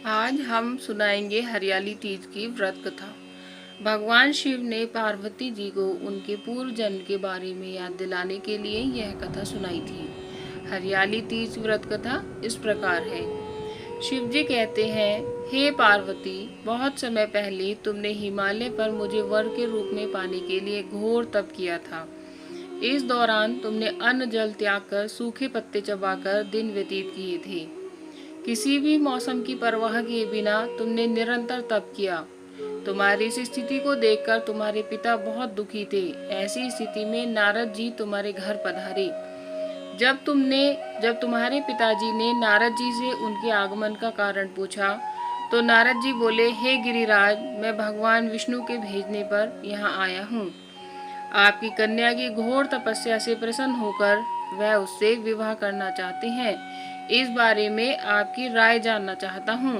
आज हम सुनाएंगे हरियाली तीज की व्रत कथा। भगवान शिव ने पार्वती जी को उनके पूर्व जन्म के बारे में याद दिलाने के लिए यह कथा सुनाई थी। हरियाली तीज व्रत कथा इस प्रकार है। शिव जी कहते हैं, हे पार्वती, बहुत समय पहले तुमने हिमालय पर मुझे वर के रूप में पाने के लिए घोर तप किया था। इस दौरान तुमने अन्न जल त्याग कर सूखे पत्ते चबाकर दिन व्यतीत किए थे। किसी भी मौसम की परवाह किए बिना तुमने निरंतर तप किया। तुम्हारी इस स्थिति को देखकर तुम्हारे पिता बहुत दुखी थे। ऐसी स्थिति में नारद जी तुम्हारे घर पधारे। जब तुम्हारे पिताजी ने नारद जी से उनके आगमन का कारण पूछा, तो नारद जी बोले, हे गिरिराज, मैं भगवान विष्णु के भेजने पर यहाँ आया हूँ। आपकी कन्या की घोर तपस्या से प्रसन्न होकर वह उससे विवाह करना चाहते हैं। इस बारे में आपकी राय जानना चाहता हूँ।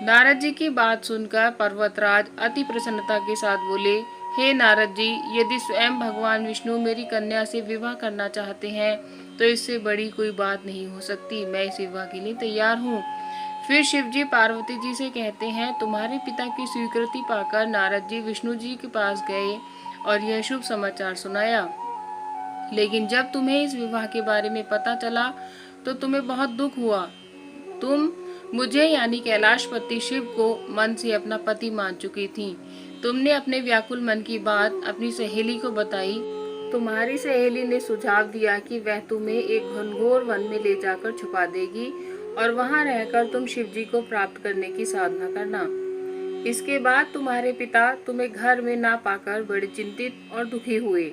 नारद जी की बात सुनकर पर्वतराज अति प्रसन्नता के साथ बोले, हे नारद जी, यदि स्वयं भगवान विष्णु मेरी कन्या से विवाह करना चाहते हैं तो इससे बड़ी कोई बात नहीं हो सकती। मैं इस विवाह के लिए तैयार हूँ। फिर शिव जी पार्वती जी से कहते हैं, तुम्हारे पिता की स्वीकृति पाकर नारद जी विष्णु जी के पास गए और यह शुभ समाचार सुनाया। लेकिन जब तुम्हें इस विवाह के बारे में पता चला तो तुम्हें बहुत दुख हुआ। तुम मुझे यानी कैलाशपति शिव को मन से अपना पति मान चुकी थी। तुमने अपने व्याकुल मन की बात अपनी सहेली को बताई। तुम्हारी सहेली ने सुझाव दिया कि वह तुम्हें एक घनघोर वन में ले जाकर छुपा देगी और वहां रहकर तुम शिव जी को प्राप्त करने की साधना करना। इसके बाद तुम्हारे पिता तुम्हें घर में ना पाकर बड़े चिंतित और दुखी हुए।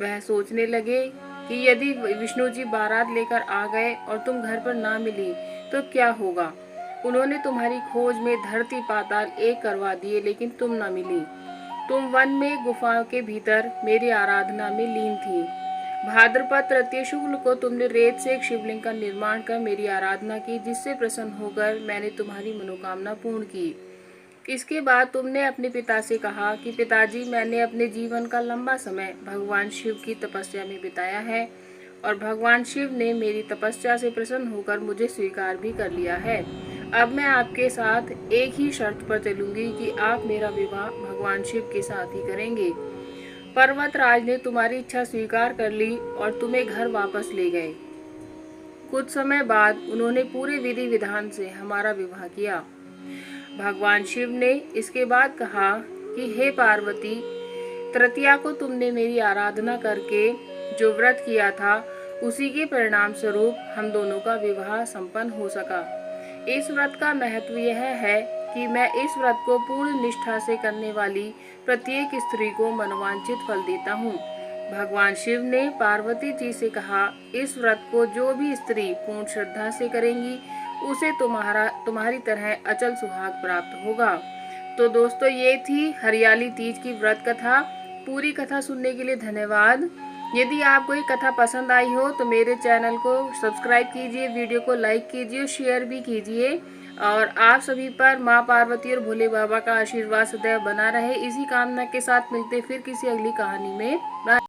वह सोचने लगे कि यदि विष्णु जी बारात लेकर आ गए और तुम घर पर ना मिली तो क्या होगा। उन्होंने तुम्हारी खोज में धरती पाताल एक करवा दिए, लेकिन तुम न मिली। तुम वन में गुफा के भीतर मेरी आराधना में लीन थी। भाद्रपद तृतीय शुक्ल को तुमने रेत से एक शिवलिंग का निर्माण कर मेरी आराधना की, जिससे प्रसन्न होकर मैंने तुम्हारी मनोकामना पूर्ण की। इसके बाद तुमने अपने पिता से कहा कि पिताजी, मैंने अपने जीवन का लंबा समय भगवान शिव की तपस्या में बिताया है और भगवान शिव ने मेरी तपस्या से प्रसन्न होकर मुझे स्वीकार भी कर लिया है। अब मैं आपके साथ एक ही शर्त पर चलूंगी कि आप मेरा विवाह भगवान शिव के साथ ही करेंगे। पर्वतराज ने तुम्हारी इच्छा स्वीकार कर ली और तुम्हें घर वापस ले गए। कुछ समय बाद उन्होंने पूरे विधि विधान से हमारा विवाह किया। भगवान शिव ने इसके बाद कहा कि हे पार्वती, तृतीया को तुमने मेरी आराधना करके जो व्रत किया था उसी के परिणाम स्वरूप हम दोनों का विवाह संपन्न हो सका। इस व्रत का महत्व यह है कि मैं इस व्रत को पूर्ण निष्ठा से करने वाली प्रत्येक स्त्री को मनोवांछित फल देता हूँ। भगवान शिव ने पार्वती जी से कहा, इस व्रत को जो भी स्त्री पूर्ण श्रद्धा से करेंगी उसे तुम्हारी तरह अचल सुहाग प्राप्त होगा। तो दोस्तों, ये थी हरियाली तीज की व्रत कथा। पूरी कथा सुनने के लिए धन्यवाद। यदि आपको ये कथा पसंद आई हो तो मेरे चैनल को सब्सक्राइब कीजिए, वीडियो को लाइक कीजिए, शेयर भी कीजिए और आप सभी पर माँ पार्वती और भोले बाबा का आशीर्वाद सदैव बना रहे। इसी कामना के साथ मिलते फिर किसी अगली कहानी में। बाय।